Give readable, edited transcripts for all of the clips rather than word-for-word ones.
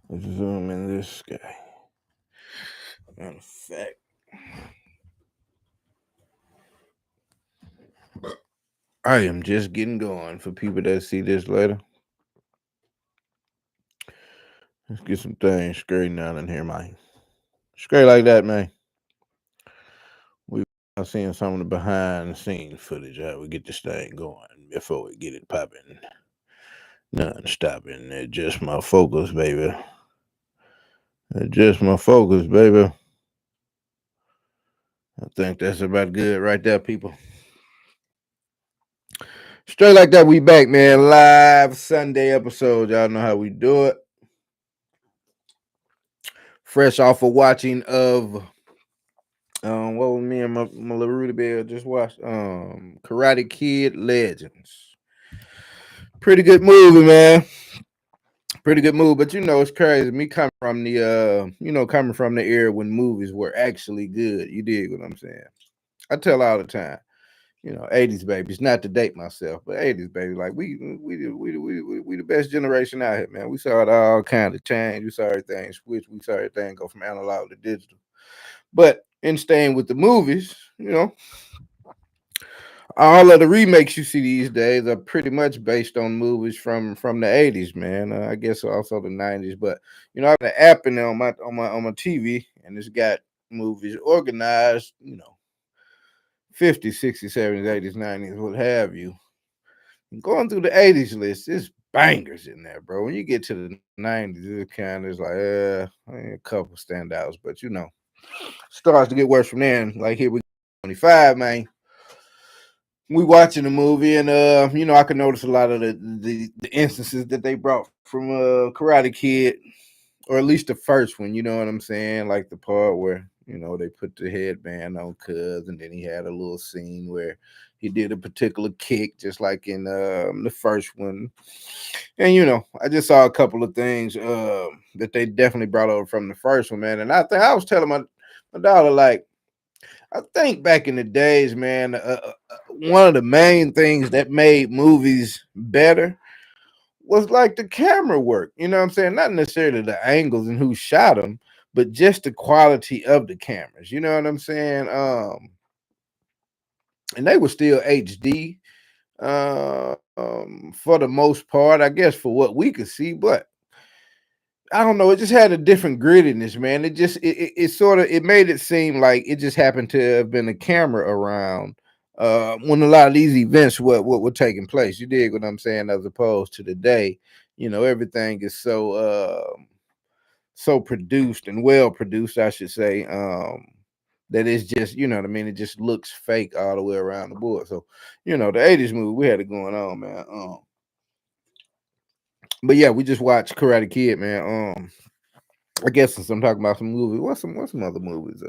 Let's zoom in this guy. Matter of fact, I am just getting going for people that see this later. Let's get some things straightened out in here, man. Straight like that, man. We are seeing some of the behind the scenes footage. How we get this thing going before we get it popping. None stopping. Adjust my focus, baby. Adjust my focus, baby. I think that's about good right there, people. Straight like that, we back, man. Live Sunday episode. Y'all know how we do it. Fresh off of watching of what was me and my little Rudy Bell just watched? Karate Kid Legends. Pretty good movie, man. Pretty good movie, but it's crazy. Me coming from the coming from the era when movies were actually good. You dig what I'm saying? I tell all the time. 80s babies, not to date myself, but 80s baby, like we the best generation out here, man. We saw it all kind of change. We saw everything switch. We saw everything go from analog to digital. But in staying with the movies, all of the remakes you see these days are pretty much based on movies from the 80s, man. I guess also the 90s, but I have an app in there on my TV, and it's got movies organized, 50s, 60s, 70s, 80s, 90s, what have you. Going through the 80s list, there's bangers in there, bro. When you get to the 90s, it kind of is like, a couple standouts, but starts to get worse from there. And like here we 25, man. We watching the movie, and I can notice a lot of the instances that they brought from Karate Kid, or at least the first one. You know what I'm saying? Like the part where they put the headband on Cuz, and then he had a little scene where he did a particular kick, just like in the first one. And I just saw a couple of things that they definitely brought over from the first one, man. And I think I was telling my daughter, like, I think back in the days, man, one of the main things that made movies better was like the camera work. You know what I'm saying? Not necessarily the angles and who shot them, but just the quality of the cameras. You know what I'm saying? And they were still HD for the most part, I guess, for what we could see. But I don't know. It just had a different grittiness, man. It sort of it made it seem like it just happened to have been a camera around when a lot of these events what were taking place. You dig what I'm saying? As opposed to today, everything is so produced and well produced, I should say. That it's just, you know what I mean. It just looks fake all the way around the board. So, the '80s movie we had it going on, man. But yeah, we just watched Karate Kid, man. I guess since I'm talking about some movies, what's some other movies?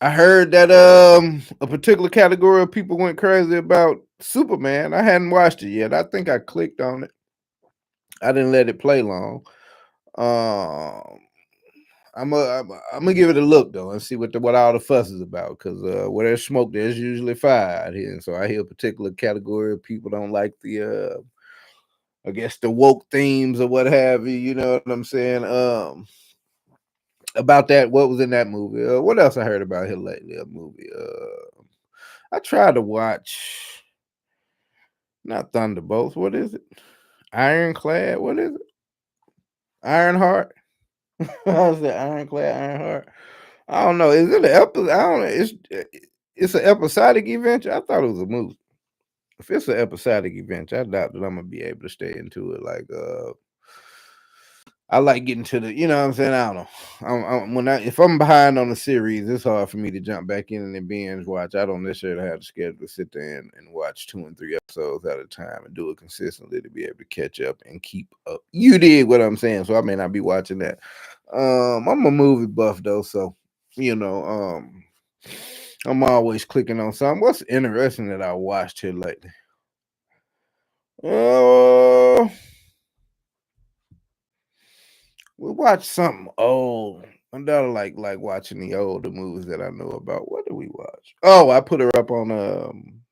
I heard that a particular category of people went crazy about Superman. I hadn't watched it yet. I think I clicked on it. I didn't let it play long. Um, I'm gonna give it a look though and see what all the fuss is about. Because where there's smoke, there's usually fire out here. And so I hear a particular category of people don't like the I guess the woke themes or what have you. You know what I'm saying? About that, what was in that movie? What else I heard about here lately? A movie. I tried to watch not Thunderbolts. What is it? Ironclad. What is it? Ironheart. I was that Ironclad, Ironheart. I don't know. Is it an episode? I don't know. It's an episodic adventure. I thought it was a movie. If it's an episodic adventure, I doubt that I'm gonna be able to stay into it. Like I like getting to the, you know what I'm saying? I don't know. If I'm behind on the series, it's hard for me to jump back in and binge watch. I don't necessarily have the schedule to sit there and watch 2 and 3 episodes at a time and do it consistently to be able to catch up and keep up. You did what I'm saying, so I may not be watching that. I'm a movie buff though, so you know, I'm always clicking on something. What's interesting that I watched here lately? Uh, we watched something old. My daughter like watching the older movies that I know about. What did we watch? Oh, I put her up on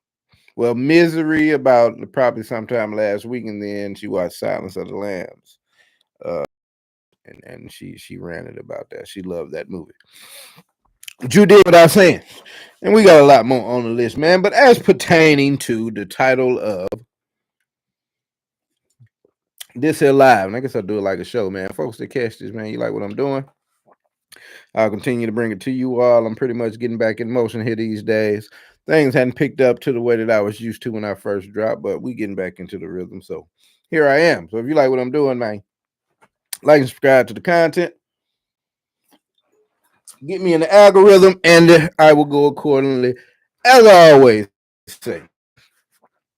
Misery about probably sometime last week, and then she watched Silence of the Lambs. and she ranted about that. She loved that movie. But you did what I was saying. And we got a lot more on the list, man. But as pertaining to the title of this here live, and I guess I'll do it like a show, man. Folks that catch this, man, you like what I'm doing? I'll continue to bring it to you all. I'm pretty much getting back in motion here these days. Things hadn't picked up to the way that I was used to when I first dropped, but we getting back into the rhythm. So here I am. So if you like what I'm doing, man, like and subscribe to the content. Get me in the algorithm, and I will go accordingly, as I always say.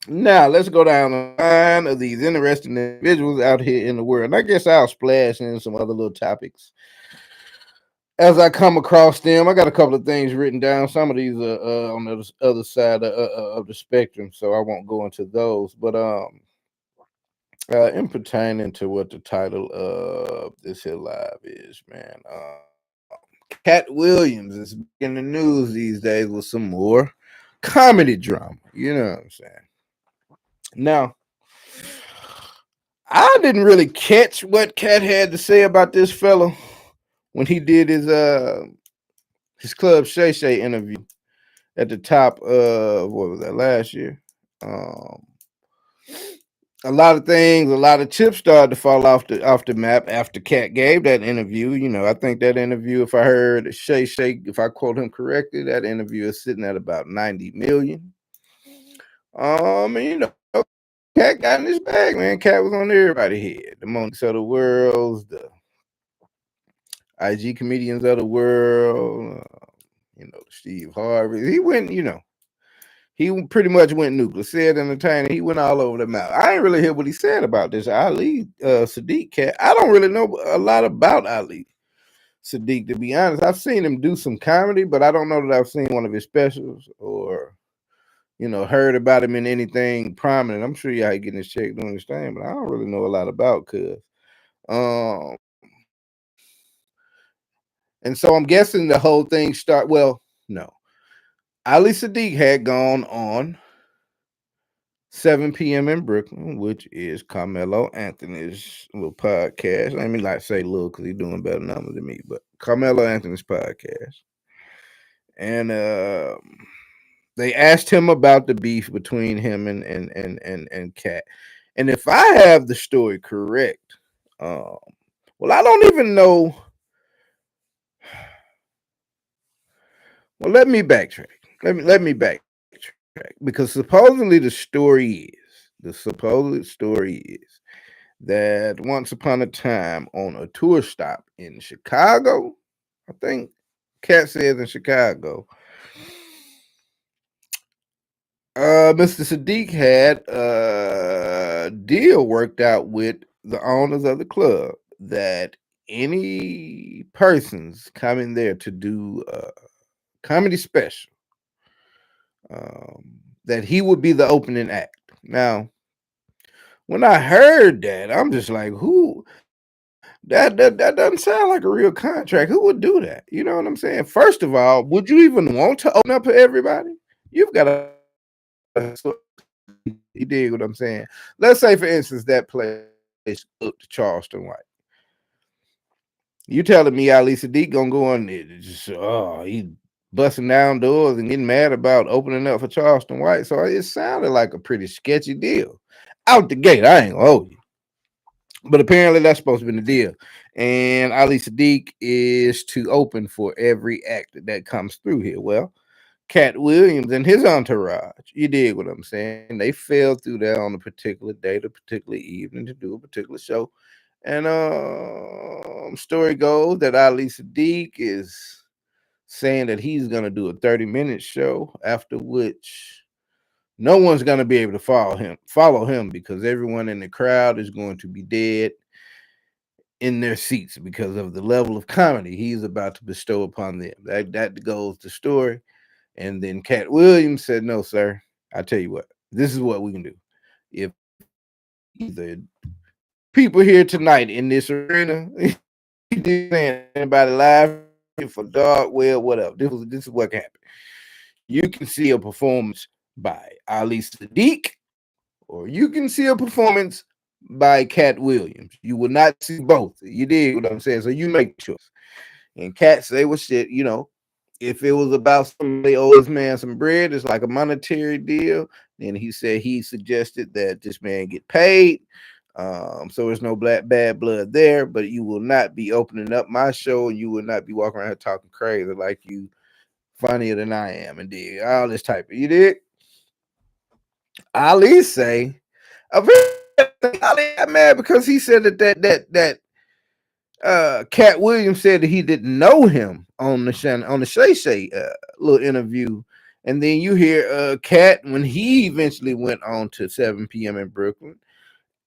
Now, let's go down the line of these interesting individuals out here in the world. And I guess I'll splash in some other little topics as I come across them. I got a couple of things written down. Some of these are on the other side of the spectrum, so I won't go into those. But in pertaining to what the title of this here live is, man, Katt Williams is in the news these days with some more comedy drama. You know what I'm saying? Now, I didn't really catch what Katt had to say about this fellow when he did his Club Shay Shay interview at the top of what was that last year. A lot of things, a lot of chips started to fall off the map after Katt gave that interview. You know, I think that interview, if I heard Shay Shay, if I quote him correctly, that interview is sitting at about 90 million. And you know, Katt got in his bag, man. Katt was on everybody's head. The Monks of the world, the IG comedians of the world, Steve Harvey. He went, he pretty much went nuclear. Said entertaining. He went all over the map. I ain't really hear what he said about this Ali Sadiq Katt. I don't really know a lot about Ali Sadiq, to be honest. I've seen him do some comedy, but I don't know that I've seen one of his specials or heard about him in anything prominent. I'm sure y'all getting his check doing his thing, but I don't really know a lot about cuz. And so I'm guessing the whole thing no. Ali Sadiq had gone on 7 p.m. in Brooklyn, which is Carmelo Anthony's little podcast. I mean, like say little because he's doing better numbers than me, but Carmelo Anthony's podcast. And they asked him about the beef between him and Katt. And if I have the story correct, well, I don't even know. Well, let me backtrack. Let me backtrack because supposedly the supposed story is that once upon a time on a tour stop in Chicago, I think Katt says in Chicago, Mr. Sadiq had a deal worked out with the owners of the club that any persons coming there to do a comedy special, that he would be the opening act. Now, when I heard that, I'm just like, who? That doesn't sound like a real contract. Who would do that? You know what I'm saying? First of all, would you even want to open up for everybody? You've got to. You dig what I'm saying? Let's say, for instance, that place up to Charleston White. You telling me Ali Sadiq gonna go on there? He busting down doors and getting mad about opening up for Charleston White. So it sounded like a pretty sketchy deal. Out the gate, I ain't gonna hold you. But apparently that's supposed to be the deal. And Ali Sadiq is to open for every act that comes through here. Well, Katt Williams and his entourage, you dig what I'm saying? They fell through there on a particular date, a particular evening to do a particular show. And story goes that Ali Sadiq is saying that he's gonna do a 30-minute show, after which no one's gonna be able to follow him because everyone in the crowd is going to be dead in their seats because of the level of comedy he's about to bestow upon them. That goes the story. And then Katt Williams said, "No, sir. I tell you what, this is what we can do. If either people here tonight in this arena, anybody live for dark, well, whatever. This is what can happen. You can see a performance by Ali Sadiq, or you can see a performance by Katt Williams. You will not see both. You dig what I'm saying? So you make the choice. And Katt say, well, shit, if it was about somebody owes this man some bread, it's like a monetary deal. Then he said he suggested that this man get paid. So there's no bad blood there, but you will not be opening up my show, and you will not be walking around here talking crazy like you funnier than I am, and dig all this type of, you did. Ali say, Ali got mad because he said that Katt Williams said that he didn't know him on the Shannon, on the Shay Shay little interview. And then you hear Katt when he eventually went on to 7 p.m. in Brooklyn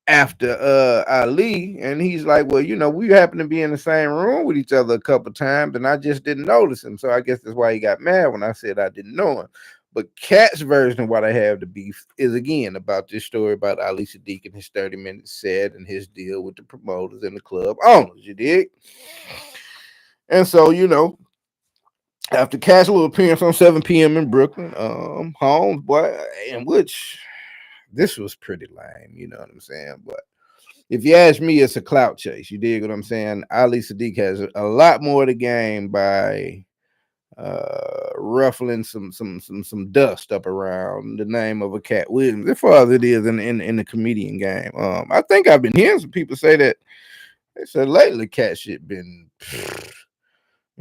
after Ali, and he's like, well, we happen to be in the same room with each other a couple times, and I just didn't notice him. So I guess that's why he got mad when I said I didn't know him. But Katt's version of what I have to beef is again about this story about Ali Sadiq and his 30-minute set and his deal with the promoters and the club owners. You dig? And so, after Katt's little appearance on 7 p.m. in Brooklyn, Holmes, boy, in which this was pretty lame, you know what I'm saying? But if you ask me, it's a clout chase. You dig what I'm saying? Ali Sadiq has a lot more to gain by ruffling some dust up around the name of a Katt Williams, as far as it is in the comedian game. I think I've been hearing some people say that they said lately Katt shit been.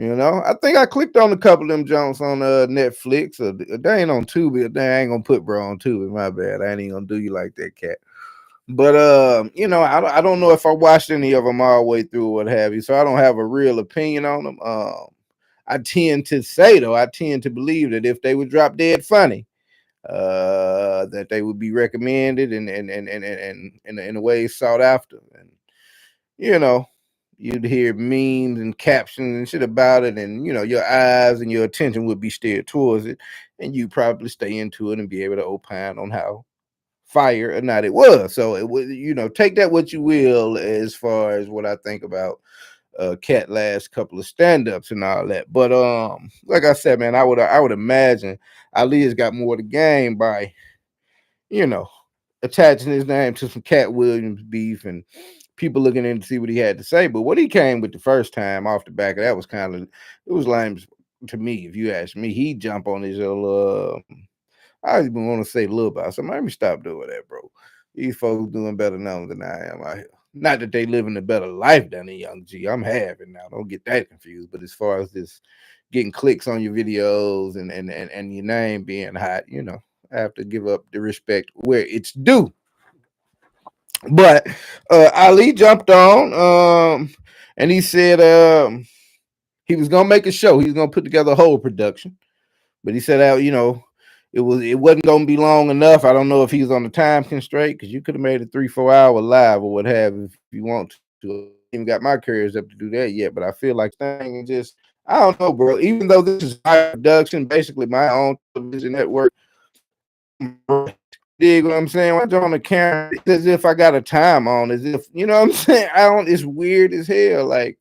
I think I clicked on a couple of them Jones on Netflix, or they ain't on Tubi. They ain't gonna put bro on Tubi. My bad. I ain't even gonna do you like that, Katt. But I don't know if I watched any of them all the way through or what have you, so I don't have a real opinion on them. I tend to say though, I tend to believe that if they would drop dead funny, that they would be recommended and in a way sought after, and you know, you'd hear memes and captions and shit about it, and your eyes and your attention would be steered towards it, and you probably stay into it and be able to opine on how fire or not it was. So it was, take that what you will as far as what I think about Katt last couple of stand-ups and all that. But like I said, man, I would imagine Ali has got more to gain by, you know, attaching his name to some Katt Williams beef and people looking in to see what he had to say. But what he came with the first time off the back of that was it was lame to me, if you ask me. He jump on his little I even want to say little about something. Let me stop doing that, bro. These folks doing better now than I am out here. Not that they living a better life than a young G. I'm having now. Don't get that confused. But as far as this getting clicks on your videos and your name being hot, I have to give up the respect where it's due. But Ali jumped on, and he said he was gonna make a show. He was gonna put together a whole production. But he said out, it wasn't gonna be long enough. I don't know if he was on the time constraint, because you could have made a 3-4 hour live or what have if you want to. I even got my couriers up to do that yet, but I feel like thing is just, I don't know, bro. Even though this is my production, basically my own television network, dig what I'm saying? When I on the camera, it's as if I got a time on, as if what I'm saying. I don't. It's weird as hell. Like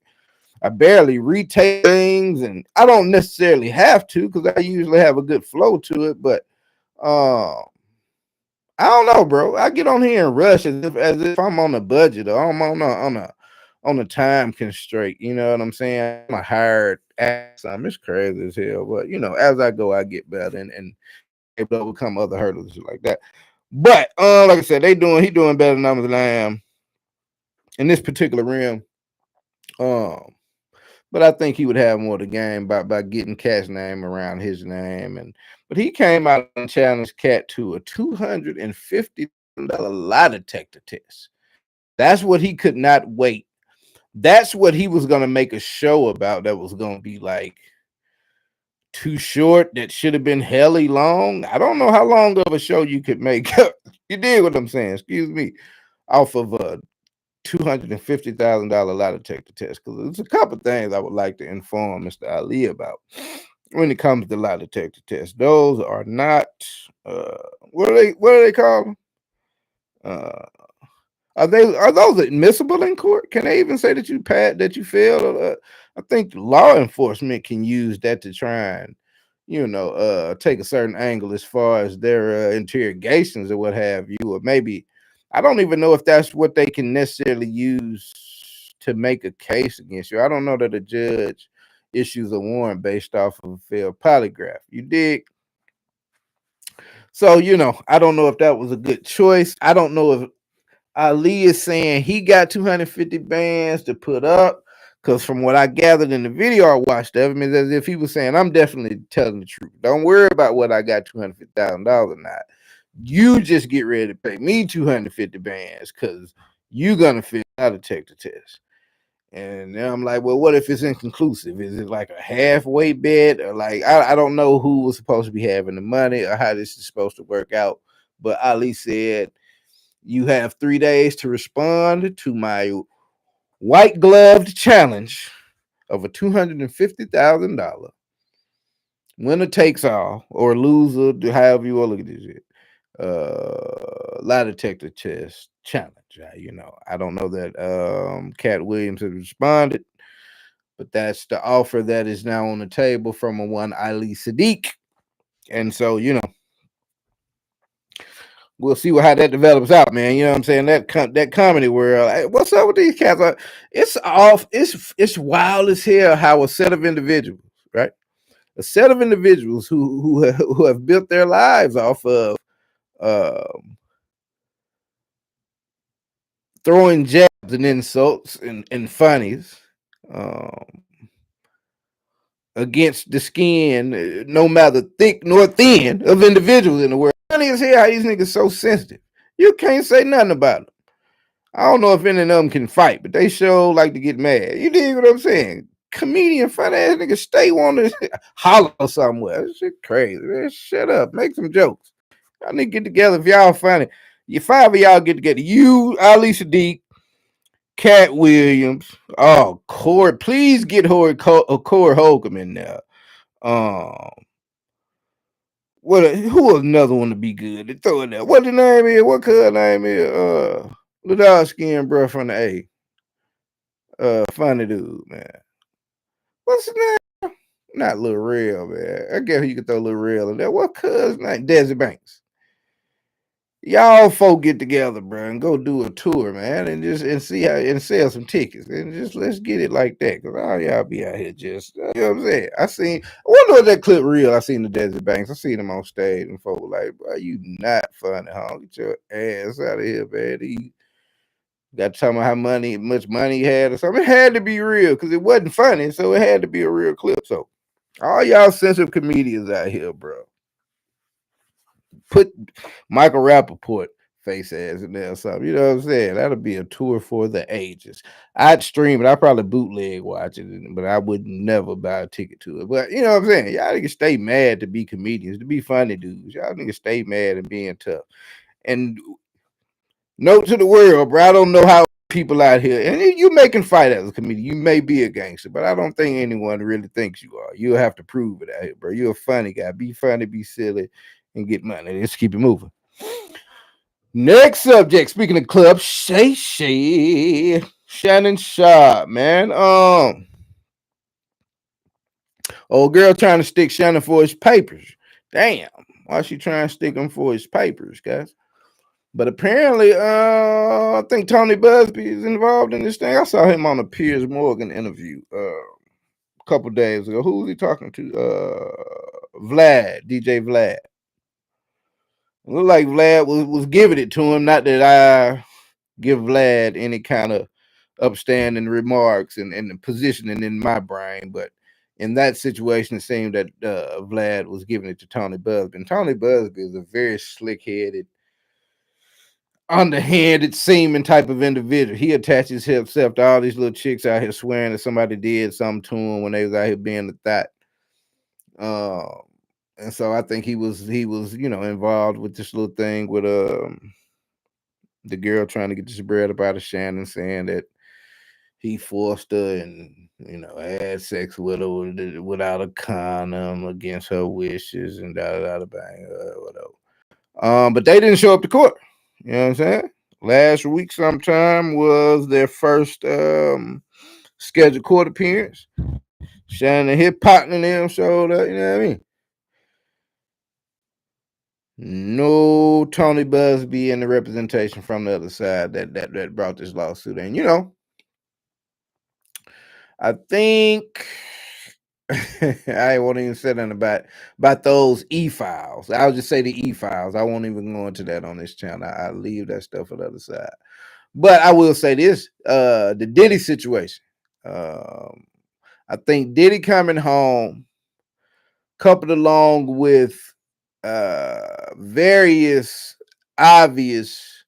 I barely retake things, and I don't necessarily have to because I usually have a good flow to it. But uh, I don't know, bro. I get on here and rush as if I'm on a budget or I'm on a time constraint. You know what I'm saying? I'm a hired ass. It's crazy as hell. But as I go, I get better and able to overcome other hurdles and shit like that. But like I said, he doing better numbers than I am in this particular realm. Um, but I think he would have more to gain by getting Katt's name around his name. But he came out and challenged Katt to a $250 lie detector test. That's what he could not wait. That's what he was gonna make a show about. That was gonna be like too short. That should have been helly long. I don't know how long of a show you could make. You did what I'm saying. Excuse me. Off of a $250,000 lie detector test, because there's a couple things I would like to inform Mr. Ali about when it comes to lie detector tests. Those are not what do they call them? Uh, are those admissible in court? Can they even say that you failed? I think law enforcement can use that to try and take a certain angle as far as their interrogations or what have you, or maybe I don't even know if that's what they can necessarily use to make a case against you. I don't know that a judge issues a warrant based off of a failed polygraph. You dig? So, I don't know if that was a good choice. I don't know if Ali is saying he got 250 bands to put up. Because from what I gathered in the video I watched of him, is as if he was saying, I'm definitely telling the truth. Don't worry about what I got $250,000 or not. You just get ready to pay me 250 bands because you're going to fail a detector test. And then I'm like, well, what if it's inconclusive? Is it like a halfway bet? Or like, I don't know who was supposed to be having the money or how this is supposed to work out. But Ali said, you have 3 days to respond to my white gloved challenge of a $250,000 winner takes all or loser, however you want to look at this shit. Lie detector test challenge. I don't know that Katt Williams has responded, but that's the offer that is now on the table from a one Ali Sadiq. And so, we'll see how that develops out, man. You know what I'm saying? That comedy world. What's up with these cats? It's off. It's wild as hell how a set of individuals, right? A set of individuals who have built their lives off of um, throwing jabs and insults and funnies um, against the skin, no matter thick nor thin, of individuals in the world. Funny as hell how these niggas so sensitive. You can't say nothing about them. I don't know if any of them can fight, but they sure like to get mad. You dig what I'm saying? Comedian, funny ass niggas stay wanting to holler somewhere. This shit crazy. Man, shut up. Make some jokes. Y'all need to get together if y'all funny. You five of y'all get together. You, Ali Sadiq, Katt Williams. Oh, Corey. Please get Corey Holcomb in there. Um, who another one to be good? They throw in there. What the name is? What cuz name is? The dark skin bro from the A. Funny dude, man. What's his name? Not Lil Real, man. I guess you could throw Lil Real in there. What cuz name? Desi Banks. Y'all folk get together, bro, and go do a tour, man, and see how and sell some tickets, and just let's get it like that, cause all y'all be out here just, you know what I'm saying. I wonder if that clip real. I seen the Desert Banks. I seen him on stage, and folk like, bro, you not funny, huh? Get your ass out of here, man. He got to tell me how much money he had or something. It had to be real, cause it wasn't funny, so it had to be a real clip. So all y'all sensitive comedians out here, bro, put Michael Rappaport face ass in there or something. You know what I'm saying? That'll be a tour for the ages. I'd stream it. I'd probably bootleg watch it, but I would never buy a ticket to it. But you know what I'm saying? Y'all niggas stay mad to be comedians, to be funny dudes. Y'all niggas stay mad and being tough. And note to the world, bro, I don't know how people out here, and you making fight as a comedian. You may be a gangster, but I don't think anyone really thinks you are. You'll have to prove it out here, bro. You're a funny guy. Be funny, be silly, and get money. Let's keep it moving. Next subject. Speaking of clubs, Shannon Sharp, man. Old girl trying to stick Shannon for his papers. Damn, why she trying to stick him for his papers, guys? But apparently, I think Tony Busby is involved in this thing. I saw him on a Piers Morgan interview a couple days ago. Who was he talking to? Vlad, DJ Vlad. It looked like Vlad was giving it to him. Not that I give Vlad any kind of upstanding remarks and positioning in my brain, but in that situation, it seemed that Vlad was giving it to Tony Busby. And Tony Busby is a very slick-headed, underhanded, seeming type of individual. He attaches himself to all these little chicks out here swearing that somebody did something to him when they was out here being the thot. And so I think he was involved with this little thing with the girl trying to get this bread up out of Shannon, saying that he forced her and had sex with her without a condom against her wishes and bang whatever. But they didn't show up to court. You know what I'm saying? Last week sometime was their first scheduled court appearance. Shannon and his partner and them showed up. You know what I mean? No Tony Busby and the representation from the other side that brought this lawsuit. And I think I won't even say nothing about those e-files. I'll just say the e-files. I won't even go into that on this channel. I leave that stuff on the other side. But I will say this: the Diddy situation. Um, I think Diddy coming home, coupled along with various obvious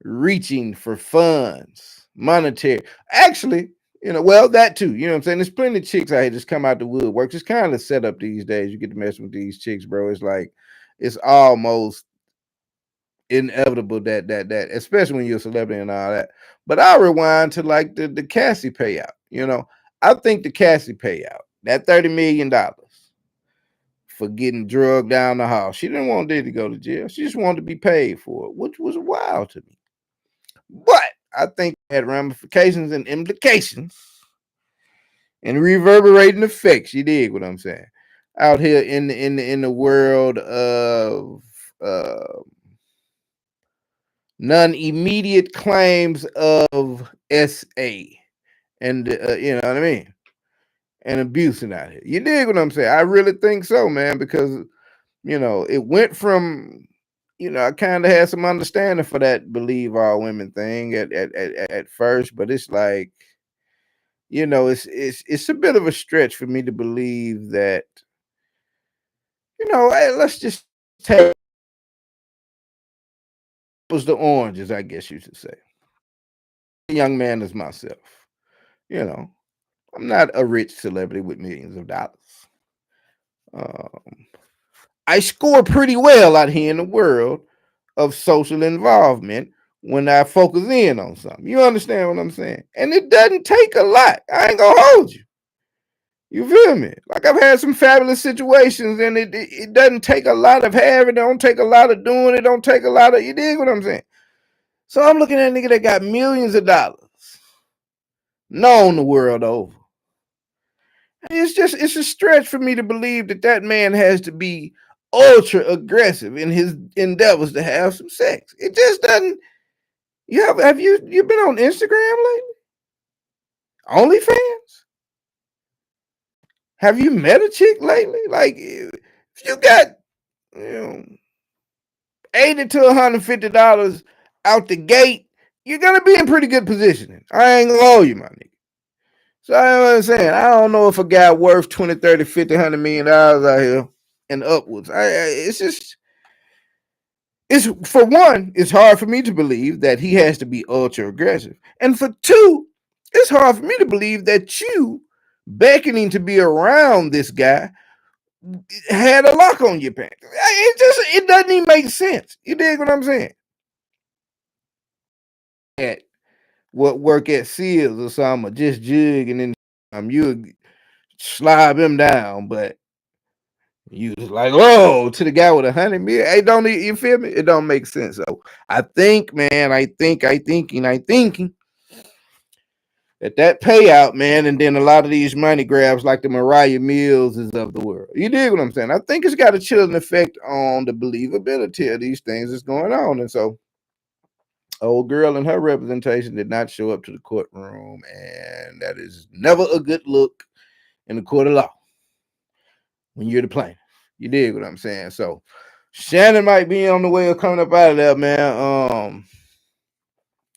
reaching for funds, monetary. Actually, well, that too. You know what I'm saying? There's plenty of chicks out here just come out the woodwork. It's kind of set up these days. You get to mess with these chicks, bro. It's like it's almost inevitable that especially when you're a celebrity and all that. But I'll rewind to like the Cassie payout. I think the Cassie payout, that $30 million for getting drugged down the hall. She didn't want Diddy to go to jail. She just wanted to be paid for it, which was wild to me. But I think it had ramifications and implications and reverberating effects. You dig what I'm saying? Out here in the world of non-immediate claims of SA and you know what I mean, and abusing out here. You dig what I'm saying? I really think so, man, because it went from I kind of had some understanding for that believe all women thing at first, but it's like it's a bit of a stretch for me to believe that hey, let's just take apples to oranges, I guess you should say. A young man as myself, you know, I'm not a rich celebrity with millions of dollars. Um, I score pretty well out here in the world of social involvement when I focus in on something. You understand what I'm saying? And it doesn't take a lot. I ain't gonna hold you. You feel me? Like I've had some fabulous situations, and it doesn't take a lot of having. It don't take a lot of doing. It don't take a lot of. You dig what I'm saying? So I'm looking at a nigga that got millions of dollars, known the world over. It's a stretch for me to believe that man has to be ultra aggressive in his endeavors to have some sex. It just doesn't. Have you been on Instagram lately? OnlyFans? Have you met a chick lately? Like if you got you know $80 to $150 out the gate, you're gonna be in pretty good positioning. I ain't gonna hold you, my nigga. So I know what I'm saying. I don't know if a guy worth 20, 30, 50, $100 million out here and upwards. It's just it's for one, it's hard for me to believe that he has to be ultra aggressive. And for two, it's hard for me to believe that you beckoning to be around this guy had a lock on your pants. It doesn't even make sense. You dig what I'm saying? At what work at Sears or something, or just jig and then you slob him down, but you was like, oh, to the guy with 100 million. Hey, don't you feel me? It don't make sense. So I think, man, I thinking that payout, man, and then a lot of these money grabs like the Mariah Millses of the world. You dig what I'm saying? I think it's got a chilling effect on the believability of these things that's going on. And so old girl and her representation did not show up to the courtroom, and that is never a good look in the court of law when you're the plaintiff. You dig what I'm saying? So Shannon might be on the way of coming up out of there, man.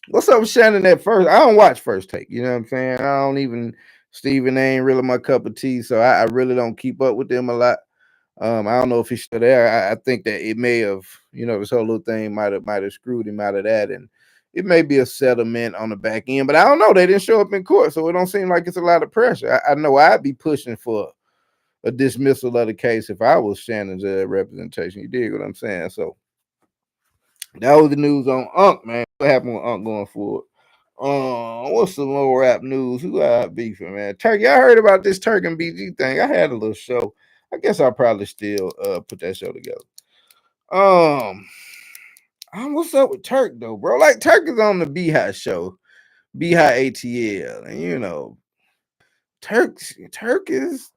What's up with Shannon at first? I don't watch First Take. You know what I'm saying? I don't even Steven ain't really my cup of tea, so I really don't keep up with them a lot. I don't know if he's still there. I think that it may have, this whole little thing might have screwed him out of that, and it may be a settlement on the back end. But I don't know. They didn't show up in court, so it don't seem like it's a lot of pressure. I know I'd be pushing for a dismissal of the case if I was Shannon's representation. You dig what I'm saying? So that was the news on Unc, man. What happened with Unc going forward? What's some more rap news? Who got beefing, man? Turk, y'all heard about this Turk and BG thing? I had a little show. I guess I'll probably still put that show together. Um, what's up with Turk though, bro? Like Turk is on the Beehive show, Beehive ATL, and Turk is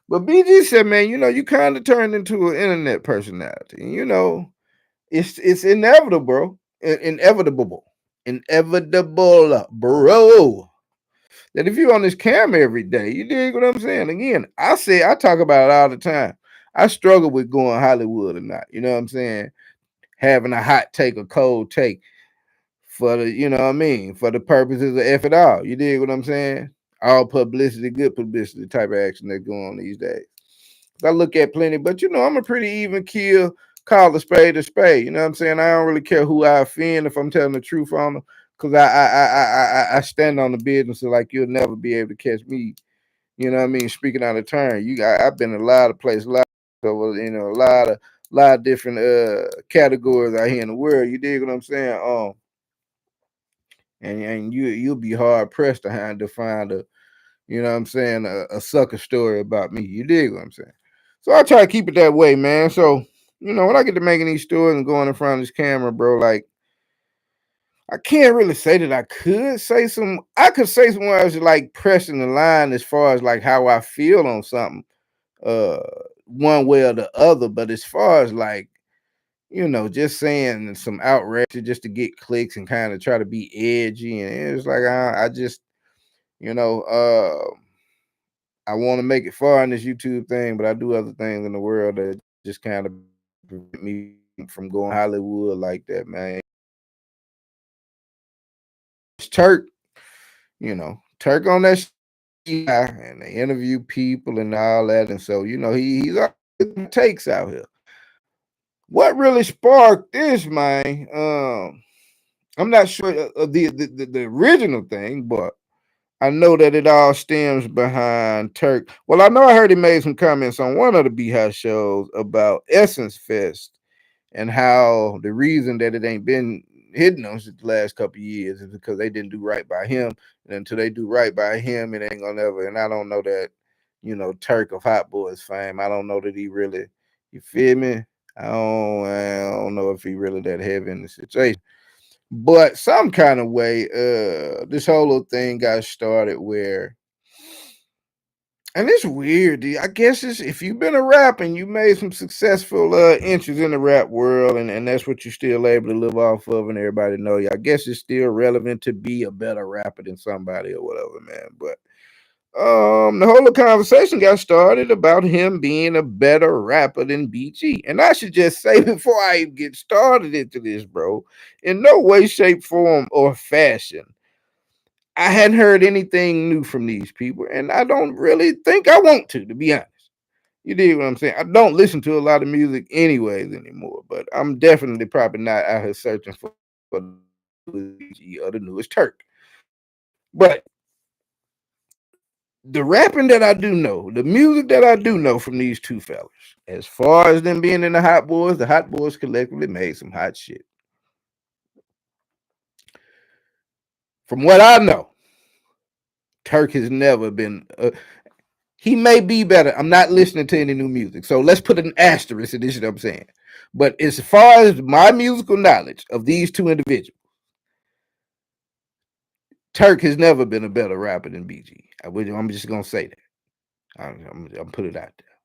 But BG said, man, you kind of turned into an internet personality. And, it's inevitable, bro. Inevitable. Inevitable, bro. That if you're on this camera every day, you dig what I'm saying? Again, I talk about it all the time. I struggle with going Hollywood or not. You know what I'm saying? Having a hot take, a cold take for the, you know what I mean, for the purposes of F it all. You dig what I'm saying? All publicity, good publicity type of action that's going on these days. I look at plenty, but I'm a pretty even kill, call a spade a spade. You know what I'm saying? I don't really care who I offend if I'm telling the truth on them, because I stand on the business so like you'll never be able to catch me. You know what I mean? Speaking out of turn, I've been in a lot of places, a lot of a lot of different categories out here in the world. You dig what I'm saying? And you'll be hard pressed to find what I'm saying, a sucker story about me. You dig what I'm saying? So I try to keep it that way, man. So, when I get to making these stories and going in front of this camera, bro, like I can't really say that I could say some words like pressing the line as far as like how I feel on something, uh one way or the other. But as far as like, just saying some outrage just to get clicks and kind of try to be edgy, and it's like I just, you know, I want to make it far in this YouTube thing, but I do other things in the world that just kind of prevent me from going Hollywood like that, man. It's Turk, Turk on that and they interview people and all that, and so he's always takes out here. What really sparked this, man? I'm not sure of the original thing, but I know that it all stems behind Turk. Well, I know I heard he made some comments on one of the Beehive shows about Essence Fest and how the reason that it ain't been hitting us the last couple of years is because they didn't do right by him. And until they do right by him, it ain't gonna ever. And I don't know that, Turk of Hot Boys fame. I don't know that he really, you feel me? I don't know if he really that heavy in the situation. But some kind of way, this whole little thing got started where, and it's weird. I guess it's if you've been a rapper and you made some successful entries in the rap world, and that's what you're still able to live off of, and everybody know you. I guess it's still relevant to be a better rapper than somebody or whatever, man. But the whole conversation got started about him being a better rapper than BG. And I should just say before I even get started into this, bro, in no way, shape, form, or fashion, I hadn't heard anything new from these people, and I don't really think I want to be honest. You dig what I'm saying? I don't listen to a lot of music anyways anymore, but I'm definitely probably not out here searching for the newest BG or the newest Turk. But the rapping that I do know, the music that I do know from these two fellas, as far as them being in the Hot Boys collectively made some hot shit. From what I know, Turk has never been. He may be better. I'm not listening to any new music, so let's put an asterisk in this. What I'm saying, but as far as my musical knowledge of these two individuals, Turk has never been a better rapper than BG. I'm just gonna say that. I'm put it out there.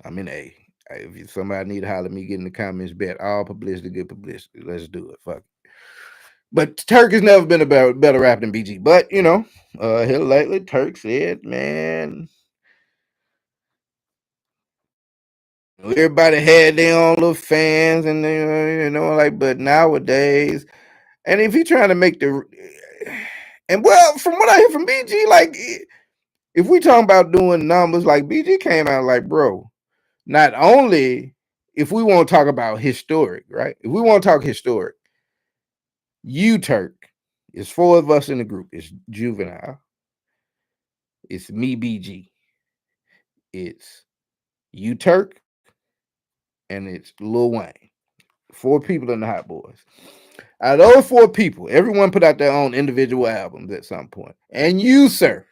I'm in A. If somebody need to holler at me, get in the comments. Bet all publicity, good publicity. Let's do it. Fuck. But Turk has never been a better rapper than BG. But here lately, Turk said, man, everybody had their own little fans, and like. But nowadays, and if you're trying to make and well, from what I hear from BG, like if we talking about doing numbers, like BG came out like, bro, not only if we want to talk about historic, right? If we want to talk historic, you Turk, it's four of us in the group. It's Juvenile, it's me, BG, it's you Turk, and it's Lil Wayne. Four people in the Hot Boys. Out of those four people, everyone put out their own individual albums at some point. And you, sir,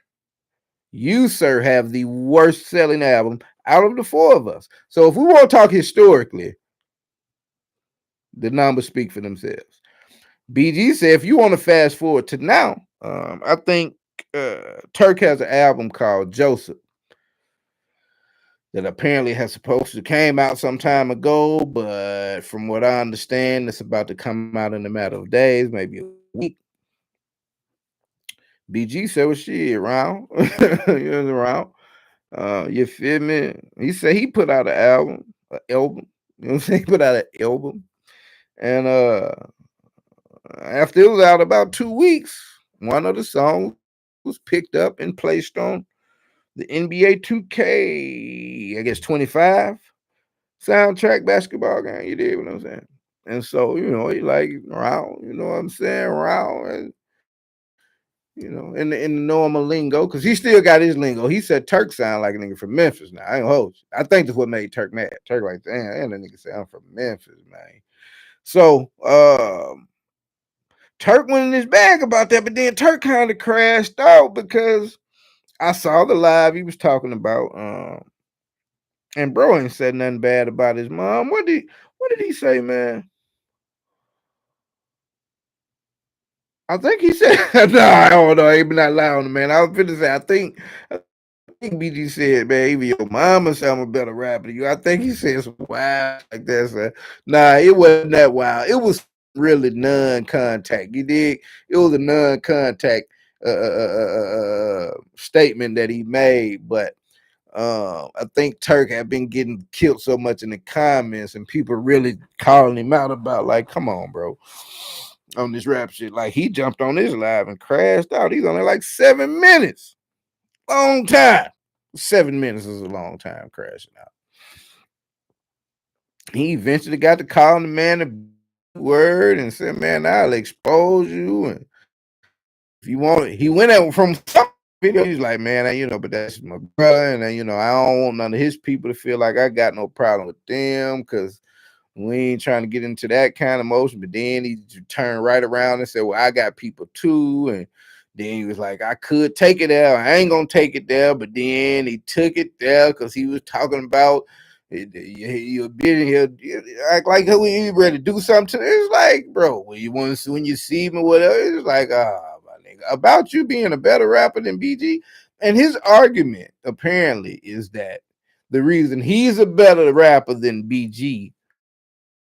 have the worst selling album out of the four of us. So if we want to talk historically, the numbers speak for themselves. BG said, if you want to fast forward to now, I think Turk has an album called Joseph. that apparently has supposed to came out some time ago, but from what I understand, it's about to come out in a matter of days, maybe a week. BG said, "Well, she around, you know, around. You feel me? He said he put out an album. You know what I'm saying? He put out an album, and after it was out about 2 weeks, one of the songs was picked up and placed on the NBA 2K, I guess 25 soundtrack basketball game. You did what I'm saying? And so, he like around, you know what I'm saying, around, and in the normal lingo, because he still got his lingo. He said Turk sound like a nigga from Memphis. Now I ain't hold you. I think that's what made Turk mad. Turk like, damn, that nigga say I'm from Memphis, man. So Turk went in his bag about that, but then Turk kind of crashed out because I saw the live he was talking about. And bro ain't said nothing bad about his mom. What did he say, man? I think he said no, I don't know. He been not lying, man. I was finna say I think BG said, man, even your mama said I'm a better rapper than you. I think he said some wild like that. So, nah, it wasn't that wild. It was really non-contact. You dig? It was a non-contact statement that he made, but I think Turk had been getting killed so much in the comments, and people really calling him out about like, come on, bro, on this rap shit. Like he jumped on his live and crashed out. He's only like 7 minutes. Long time. 7 minutes is a long time crashing out. He eventually got to calling the man a word and said, man, I'll expose you. And if you want it, he went out from some video. He's like, man, but that's my brother. And, I don't want none of his people to feel like I got no problem with them because we ain't trying to get into that kind of motion. But then he turned right around and said, well, I got people too. And then he was like, I could take it there. I ain't going to take it there. But then he took it there because he was talking about he'll act like he ready to do something to it. It's like, bro, when you see him or whatever, it's like, my nigga, about you being a better rapper than BG. And his argument apparently is that the reason he's a better rapper than BG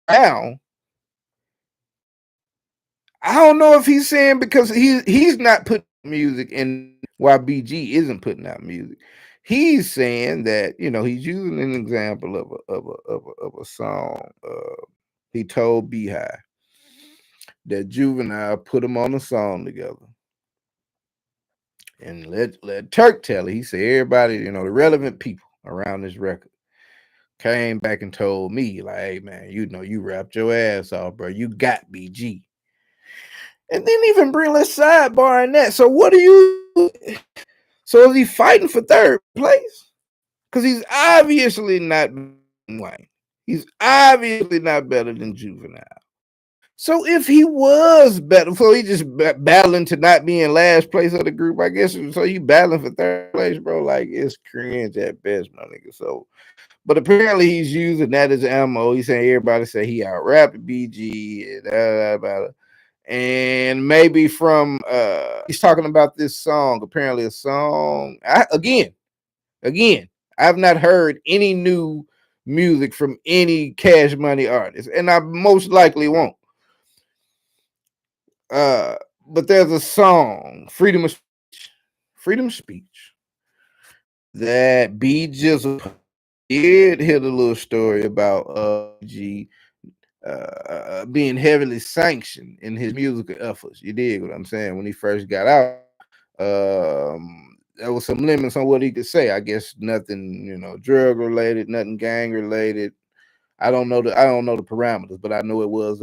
now, I don't know if he's saying because he's not putting music and why BG isn't putting out music. He's saying that he's using an example of a song. He told Beehive that Juvenile put him on a song together, and let Turk tell it. He said everybody, the relevant people around this record came back and told me like, hey man, you rapped your ass off, bro. You got BG. And then even bring let's sidebar in that. So what are you? So is he fighting for third place? Because he's obviously not Wayne. He's obviously not better than Juvenile. So if he was better, so he just battling to not be in last place of the group, I guess. So you battling for third place, bro. Like it's cringe at best, my nigga. So, but apparently he's using that as ammo. He's saying everybody say he out rapped BG and maybe from he's talking about this song, apparently a song. Again, I've not heard any new music from any Cash Money artist, and I most likely won't. Uh, but there's a song, Freedom of Speech, that B Jizzle did hear the little story about G being heavily sanctioned in his musical efforts. You dig what I'm saying? When he first got out, there was some limits on what he could say. I guess nothing, drug related, nothing gang related. I don't know the parameters, but I know it was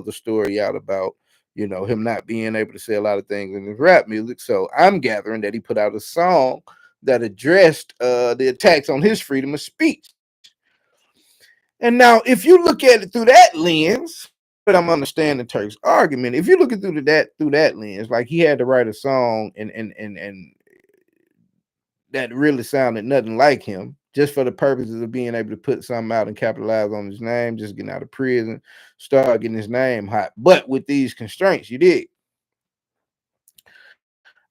a story out about him not being able to say a lot of things in his rap music. So I'm gathering that he put out a song that addressed the attacks on his freedom of speech. And now, if you look at it through that lens, but I'm understanding Turk's argument. If you look at through that lens, like he had to write a song and that really sounded nothing like him, just for the purposes of being able to put something out and capitalize on his name, just getting out of prison, start getting his name hot. But with these constraints, you did.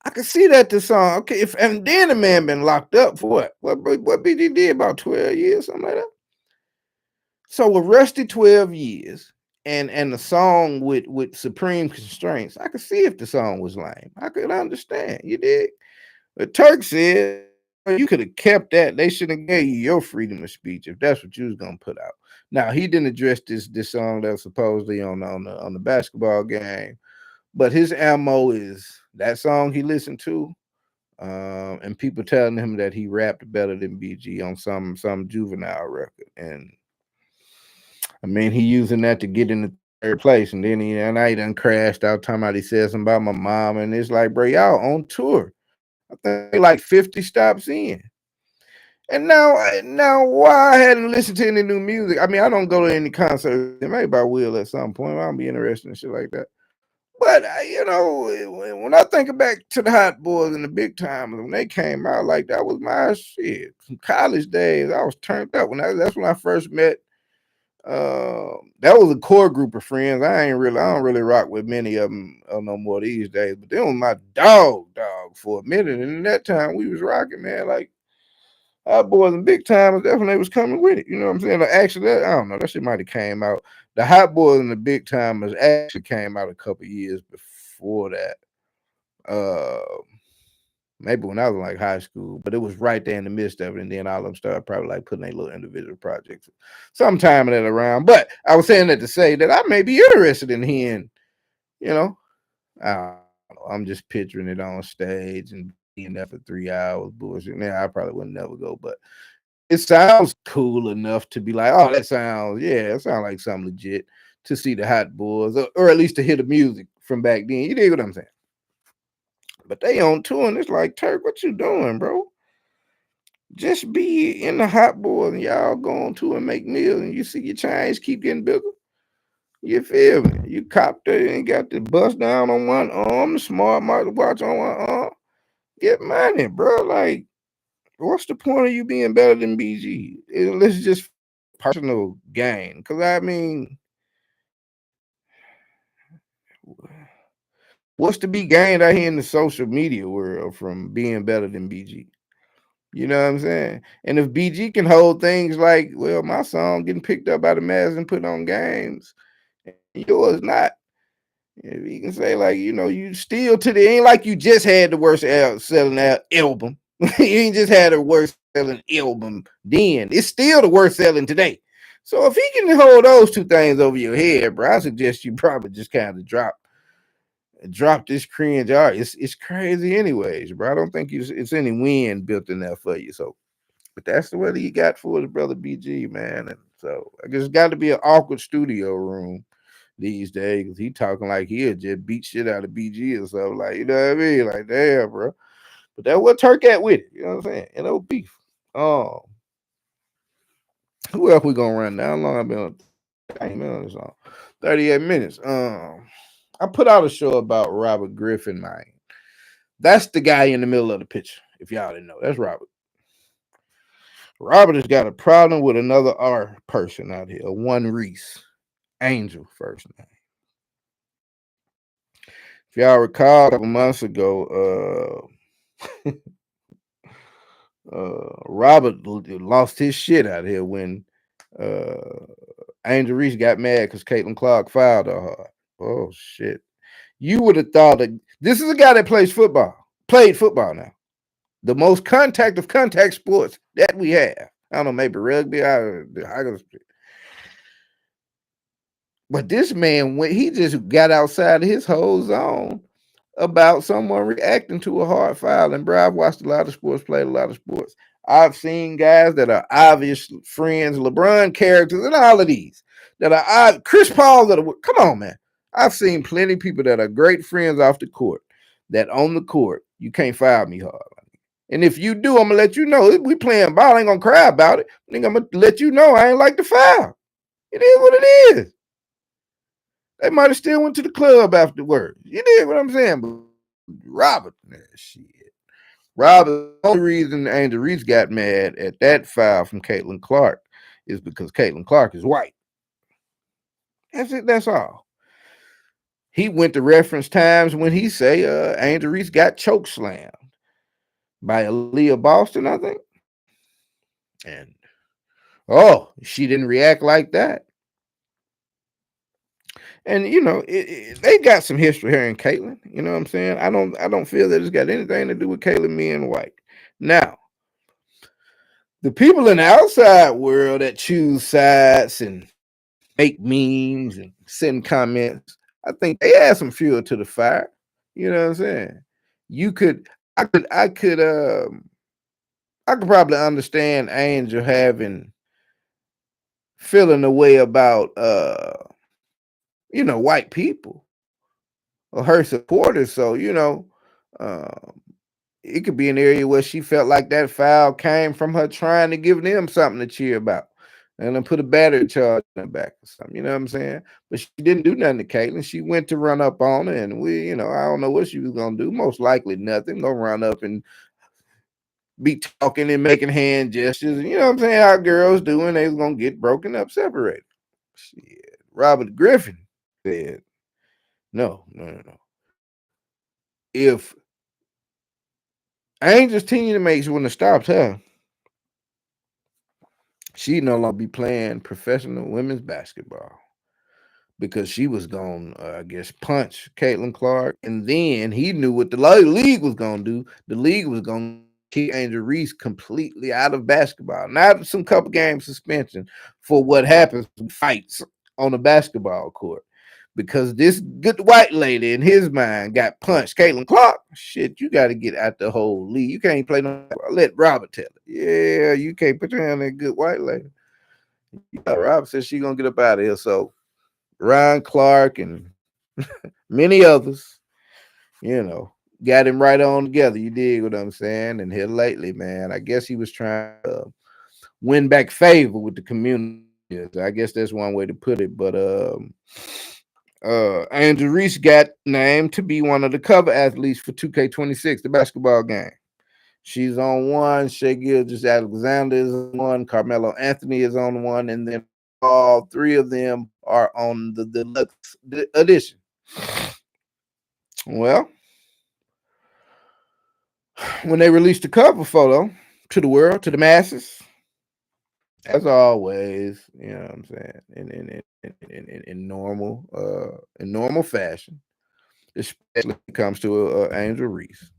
I can see that the song. Okay, if and then the man been locked up for what? What BG did about 12 years, something like that. So arrested 12 years and the song with supreme constraints, I could see if the song was lame. I could understand. You did. But Turk said you could have kept that. They should have gave you your freedom of speech if that's what you was gonna put out. Now he didn't address this song that was supposedly on the basketball game, but his ammo is that song he listened to, and people telling him that he rapped better than BG on some juvenile record, and I mean he using that to get in the third place, and then and I done crashed out talking about he said something about my mom, and it's like, bro, y'all on tour. I think like 50 stops in. And now why I hadn't listened to any new music? I mean, I don't go to any concerts. Maybe I will at some point. I'll be interested in shit like that. But when I think back to the Hot Boys and the Big Timers when they came out, like that was my shit from college days. I was turned up that's when I first met. That was a core group of friends. I don't really rock with many of them no more these days. But they was my dog for a minute, and in that time we was rocking, man. Like Hot Boys and Big Timers definitely was coming with it. You know what I'm saying? Like, actually, I don't know. That shit might have came out. The Hot Boys and the Big Timers actually came out a couple years before that. Maybe when I was in like high school, but it was right there in the midst of it. And then all of them started probably like putting their little individual projects sometime in that around. But I was saying that to say that I may be interested in hearing, you know, I don't know. I'm just picturing it on stage and being there for 3 hours bullshit. Now I probably would never go, but it sounds cool enough to be like, oh, it sounds like something legit to see the Hot Boys, or at least to hear the music from back then. You dig what I'm saying? But they on tour and it's like, Turk, what you doing, bro? Just be in the Hot Boys and y'all go on tour and make meals and you see your chains keep getting bigger. You feel me? You copped it and got the bust down on one arm, the smart watch on one arm. Get money, bro. Like, what's the point of you being better than BG? Let's just personal gain. Cause I mean, what's to be gained out here in the social media world from being better than BG? You know what I'm saying? And if BG can hold things like, well, my song getting picked up by the mass and put on games, and yours not. If you can say like, you still to the ain't like you just had the worst selling album. You ain't just had the worst selling album then. It's still the worst selling today. So if he can hold those two things over your head, bro, I suggest you probably just kind of drop this cringe art. It's crazy anyways, bro. I don't think it's any wind built in there for you. So, but that's the weather you got for his brother BG, man. And so I guess it's got to be an awkward studio room these days because he talking like he'll just beat shit out of BG or something. Like, you know what I mean? Like, damn, bro. But that what Turk at with it. You know what I'm saying? No beef. Um, who else we gonna run down? How long I been on? I ain't been on this long. 38 minutes. I put out a show about Robert Griffin, man. That's the guy in the middle of the picture. If y'all didn't know, that's Robert. Robert has got a problem with another R person out here, one Reese. Angel first name. If y'all recall a couple months ago, Robert lost his shit out here when uh, Angel Reese got mad because Caitlin Clark fouled her hard. Oh shit! You would have thought that this is a guy that played football now. The most contact of contact sports that we have. I don't know, maybe rugby. But this man, when he just got outside of his whole zone about someone reacting to a hard foul. And bro, I've watched a lot of sports, played a lot of sports. I've seen guys that are obvious friends, LeBron characters, and all of these that are Chris Paul. Come on, man. I've seen plenty of people that are great friends off the court. That on the court, you can't foul me hard. And if you do, I'm gonna let you know. If we playing ball, I ain't gonna cry about it. I think I'm gonna let you know I ain't like the foul. It is what it is. They might have still went to the club afterwards. You did what I'm saying, but Robert, man, shit. Robert, the only reason Angel Reese got mad at that foul from Caitlin Clark is because Caitlin Clark is white. That's it. That's all. He went to reference times when he say Angel Reese got choke slammed by Aaliyah Boston, I think. And she didn't react like that. And they got some history here in Caitlyn. You know what I'm saying? I don't feel that it's got anything to do with Caitlyn being white. Now, the people in the outside world that choose sides and make memes and send comments, I think they add some fuel to the fire. You know what I'm saying? You could, I could probably understand Angel having feeling a way about white people or her supporters. So um, it could be an area where she felt like that foul came from her trying to give them something to cheer about. And then put a battery charge in the back or something. You know what I'm saying? But she didn't do nothing to Caitlyn. She went to run up on her, and I don't know what she was gonna do. Most likely nothing. Gonna run up and be talking and making hand gestures. You know what I'm saying? How girls doing? They was gonna get broken up, separated. Shit. Robert Griffin said, no, no, no, no. If Angel's teammates wouldn't have stopped her, she'd no longer be playing professional women's basketball because she was going to, I guess, punch Caitlin Clark. And then he knew what the league was going to do. The league was going to kick Angel Reese completely out of basketball. Not some couple game suspension for what happens when fights on a basketball court. Because this good white lady in his mind got punched. Caitlin Clark, shit, you got to get out the whole league. You can't play no. Let Robert tell it. Yeah, you can't put your hand on that good white lady. Yeah, Robert said she gonna get up out of here. So Ryan Clark and many others, got him right on together. You dig what I'm saying? And here lately, man, I guess he was trying to win back favor with the community. I guess that's one way to put it. But Angel Reese got named to be one of the cover athletes for 2K26, the basketball game. She's on one. Shea Gilgis Alexander is on one. Carmelo Anthony is on one. And then all three of them are on the deluxe edition. Well, when they released the cover photo to the world, to the masses, as always, you know what I'm saying, in normal fashion, especially when it comes to Angel Reese.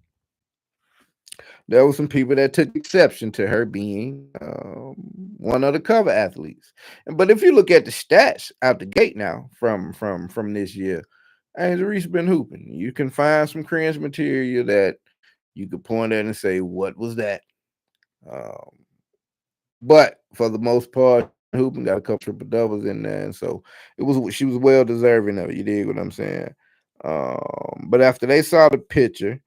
There were some people that took exception to her being one of the cover athletes. But if you look at the stats out the gate now from this year, Angel Reese been hooping. You can find some cringe material that you could point at and say, "What was that?" Um, but for the most part, hooping got a couple triple doubles in there, and so she was well deserving of it. You dig what I'm saying? But after they saw the picture,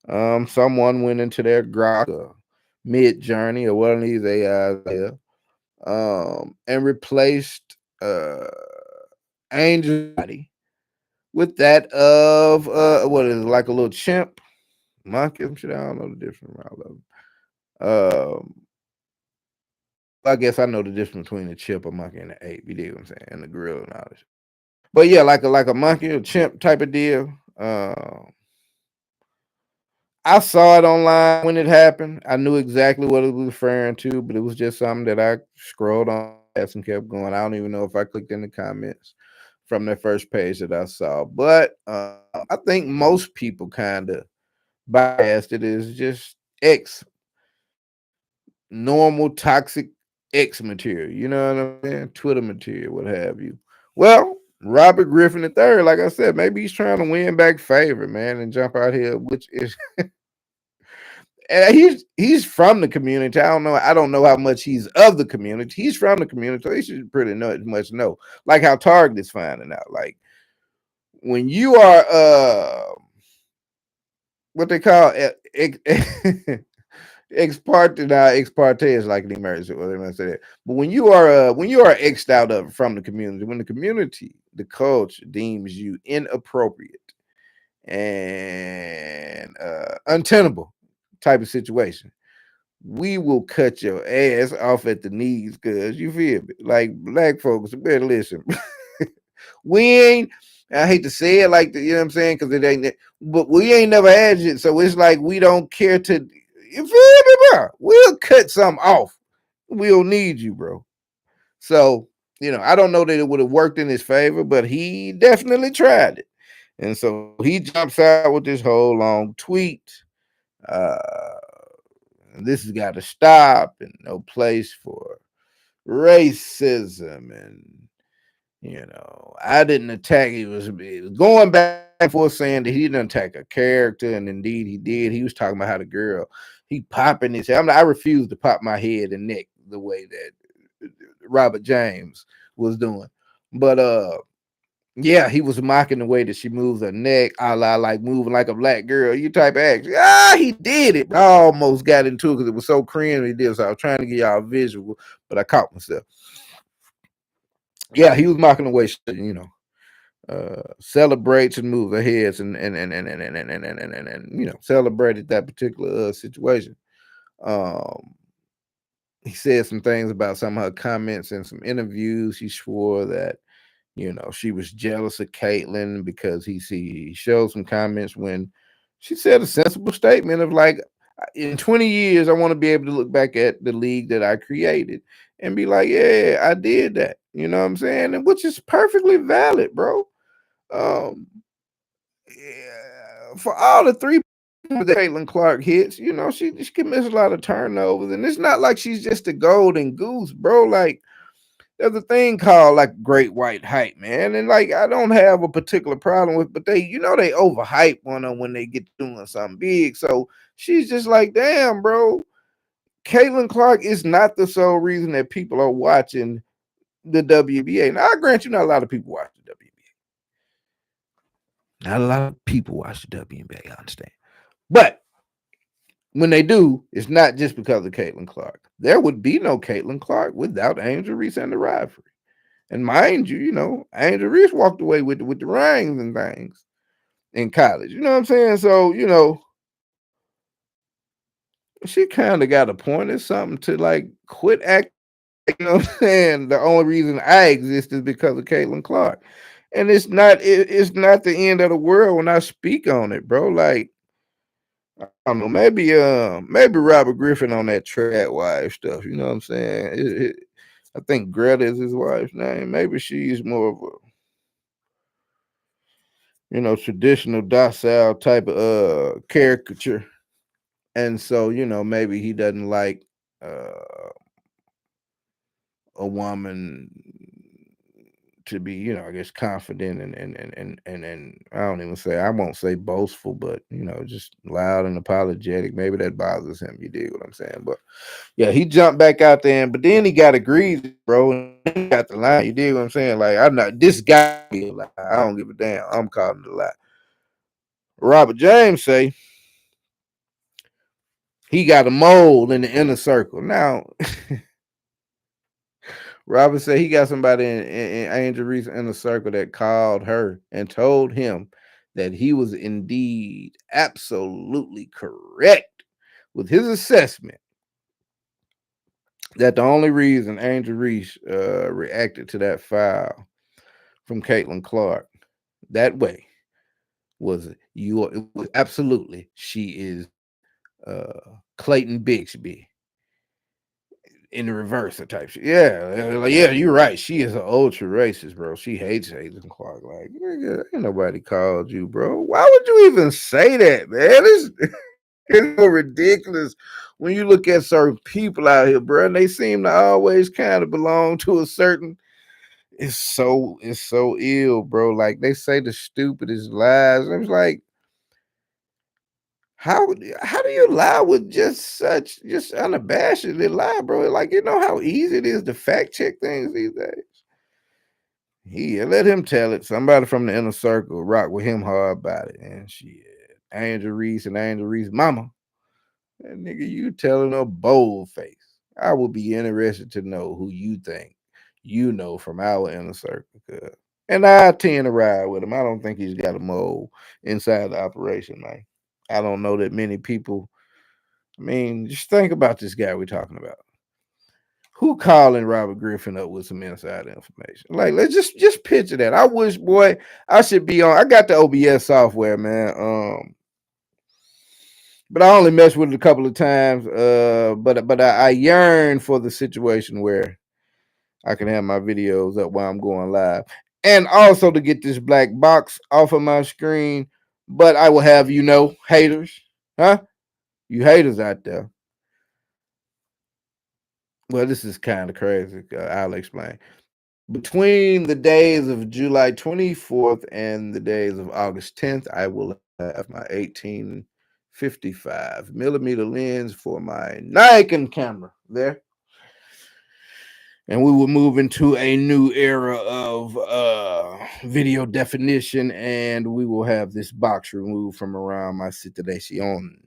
someone went into their grok or mid journey or one of these AIs there, and replaced Angel's body with that of what is it, like a little chimp, monkey, some shit. I don't know the difference around of them. I guess I know the difference between a chimp, a monkey, and an ape. You dig what I'm saying? And the gorilla and all this. But yeah, like a monkey or chimp type of deal. I saw it online when it happened. I knew exactly what it was referring to, but it was just something that I scrolled on and kept going. I don't even know if I clicked in the comments from the first page that I saw. But I think most people kind of biased it as just X, normal toxic X material. You know what I'm saying? Twitter material, what have you. Well, Robert Griffin III, like I said, maybe he's trying to win back favor, man, and jump out here, which is and he's from the community. I don't know how much he's of the community. He's from the community, so he should pretty much know. Like how Target is finding out. Like when you are what they call ex parte. Now ex parte is like an emergency, whatever they say that. But when you are exed out of from the community, when the community, the culture deems you inappropriate and untenable type of situation, we will cut your ass off at the knees, cuz you feel me? Like black folks better listen. We ain't I hate to say it like that, you know what I'm saying? Because it ain't, but we ain't never had it, so it's like we don't care to. You feel me, bro? We'll cut some off. We'll need you, bro. So I don't know that it would have worked in his favor, but he definitely tried it. And so he jumps out with this whole long tweet. Uh, this has got to stop, and no place for racism. And I didn't attack. He was going back and forth saying that he didn't attack a character, and indeed he did. He was talking about how the girl he popping his head. I refuse to pop my head and neck the way that Robert James was doing. But yeah, he was mocking the way that she moves her neck, a la like moving like a black girl. You type of action. He did it. I almost got into it because it was so cringe. He did. So I was trying to get y'all a visual, but I caught myself. Yeah, he was mocking the way she, celebrates and moves her heads and celebrated that particular situation. Um, he said some things about some of her comments in some interviews. He swore that she was jealous of Caitlyn because he showed some comments when she said a sensible statement of like, in 20 years, I want to be able to look back at the league that I created and be like, yeah, I did that. You know what I'm saying? And which is perfectly valid, bro. Um, yeah, for all the three that Caitlin Clark hits, she can miss a lot of turnovers, and it's not like she's just a golden goose, bro. Like there's a thing called like great white hype, man. And like I don't have a particular problem with, but they overhype on her when they get doing something big. So she's just like, damn, bro. Caitlin Clark is not the sole reason that people are watching the WBA. Now I grant you not a lot of people watch the WBA. Not a lot of people watch the WNBA, I understand. But when they do, it's not just because of Caitlin Clark. There would be no Caitlin Clark without Angel Reese and the rivalry. And mind you, Angel Reese walked away with the rings and things in college. You know what I'm saying? So, she kind of got a point or something to like quit acting. You know what I'm saying? The only reason I exist is because of Caitlin Clark. And it's not the end of the world when I speak on it, bro. Like, I don't know, maybe Robert Griffin on that track wife stuff. You know what I'm saying? I think Greta is his wife's name. Maybe she's more of a traditional docile type of caricature. And so, maybe he doesn't like a woman to be, I guess confident and I don't even say I won't say boastful, but just loud and apologetic. Maybe that bothers him. You dig what I'm saying? But yeah, he jumped back out there, but then he got agreed, bro. And he got the line. You dig what I'm saying? Like I'm not. This got to be a lie. I don't give a damn. I'm calling it a lie. Robert James say he got a mole in the inner circle. Now, Robert said he got somebody in Angel Reese inner circle that called her and told him that he was indeed absolutely correct with his assessment that the only reason Angel Reese reacted to that file from Caitlin Clark that way was it was absolutely she is Clayton Bixby in the reverse of type shit. Yeah, like, yeah, you're right. She is an ultra racist, bro. She hates Caitlin Clark. Like, nigga, ain't nobody called you, bro. Why would you even say that, man? It's so ridiculous when you look at certain people out here, bro. And they seem to always kind of belong to a certain. It's so ill, bro. Like they say the stupidest lies. I was like, how do you lie with just unabashedly lie, bro? Like how easy it is to fact check things these days. Let him tell it. Somebody from the inner circle rock with him hard about it, and she Angel Reese and Angel Reese mama. And nigga, you telling a bold face. I would be interested to know who you think from our inner circle. And I tend to ride with him. I don't think he's got a mole inside the operation, man. I don't know that many people. I mean, just think about this guy we're talking about. Who calling Robert Griffin up with some inside information? Like, let's just picture that. I wish, boy, I should be on. I got the OBS software, man. But I only messed with it a couple of times. But I yearn for the situation where I can have my videos up while I'm going live, and also to get this black box off of my screen. But I will have haters, huh? You haters out there. Well, this is kind of crazy. I'll explain. Between the days of July 24th and the days of August 10th, I will have my 1855 millimeter lens for my Nikon camera there. And we will move into a new era of video definition, and we will have this box removed from around my situation.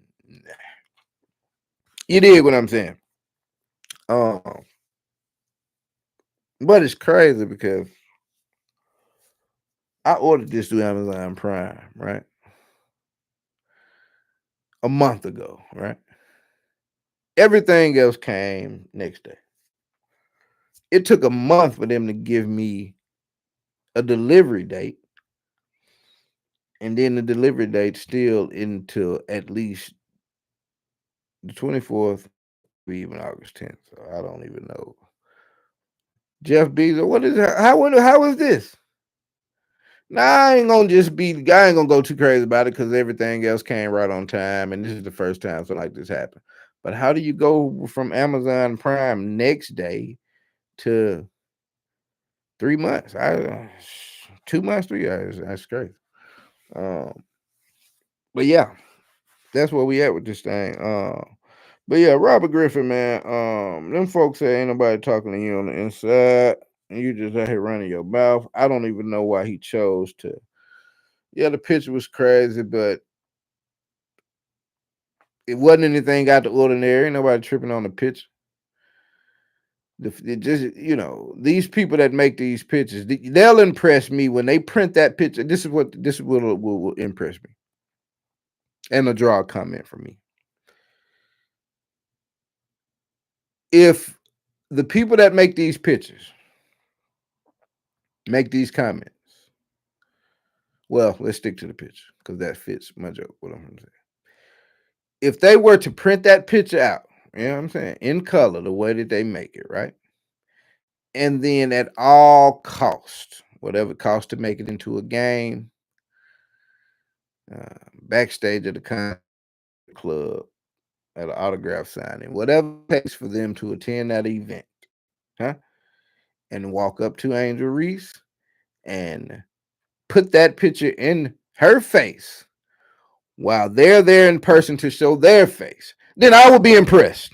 You dig what I'm saying? Um, but it's crazy because I ordered this through Amazon Prime, right? A month ago, right? Everything else came next day. It took a month for them to give me a delivery date, and then the delivery date still into at least the 24th, maybe even August 10th. So I don't even know. Jeff Bezos, what is how is this? Nah, I ain't gonna just be. I ain't gonna go too crazy about it because everything else came right on time, and this is the first time something like this happened. But how do you go from Amazon Prime next day to 3 months? 2 months, 3 years. That's crazy. Um, but yeah, that's where we at with this thing. But yeah, Robert Griffin, man. Them folks say ain't nobody talking to you on the inside, and you just out here running your mouth. I don't even know why he chose to. Yeah, the picture was crazy, but it wasn't anything out the ordinary. Ain't nobody tripping on the picture. It just these people that make these pictures, they'll impress me when they print that picture. This is what will impress me, and a draw a comment for me. If the people that make these pictures make these comments, well, let's stick to the picture because that fits my joke. What I'm saying. If they were to print that picture out, you know what I'm saying, in color, the way that they make it, right? And then at all cost, whatever it costs to make it into a game, backstage at the concert club, at an autograph signing, whatever it takes for them to attend that event, huh? And walk up to Angel Reese and put that picture in her face while they're there in person to show their face, then I will be impressed.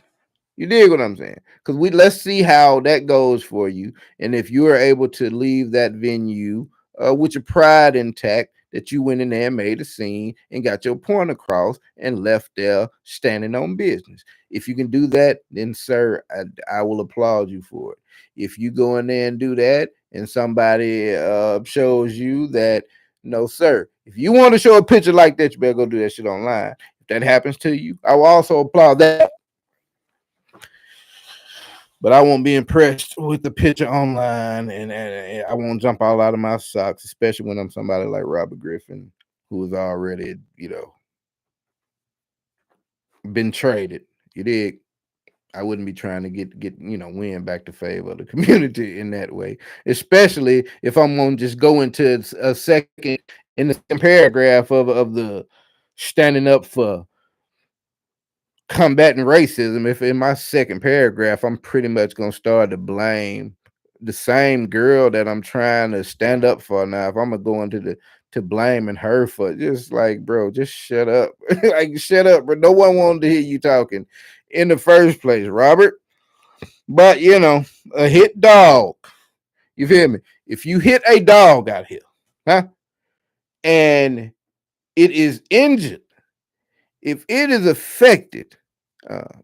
You dig what I'm saying? Because let's see how that goes for you, and if you are able to leave that venue with your pride intact, that you went in there and made a scene and got your point across and left there standing on business. If you can do that, then sir, I will applaud you for it. If you go in there and do that, and somebody shows you that, no sir, if you want to show a picture like that, you better go do that shit online. If that happens to you, I will also applaud that. But I won't be impressed with the picture online, and I won't jump all out of my socks, especially when I'm somebody like Robert Griffin, who has already, been traded. You dig? I wouldn't be trying to get win back the favor of the community in that way, especially if I'm gonna just go into a second in the second paragraph of the standing up for combating racism. If in my second paragraph I'm pretty much gonna start to blame the same girl that I'm trying to stand up for. Now if I'm gonna go into the to blaming her for, just like, bro, just shut up. Like, shut up, bro. No one wanted to hear you talking in the first place, Robert. But a hit dog, you feel me? If you hit a dog out here, huh, and it is injured, if it is affected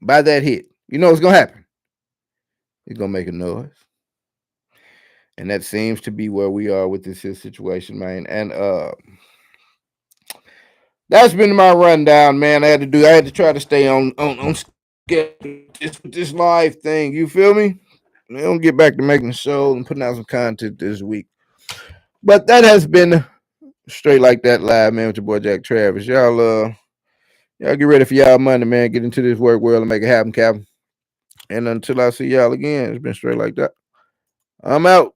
by that hit, you know what's gonna happen? It's gonna make a noise, and that seems to be where we are with this situation, man. And that's been my rundown, man. I had to try to stay on schedule with this live thing. You feel me? We're gonna get back to making the show and putting out some content this week. But that has been Straight Like That Live, man, with your boy Jack Travis. Y'all get ready for y'all Monday, man. Get into this work world and make it happen, Captain. And until I see y'all again, it's been Straight Like That. I'm out.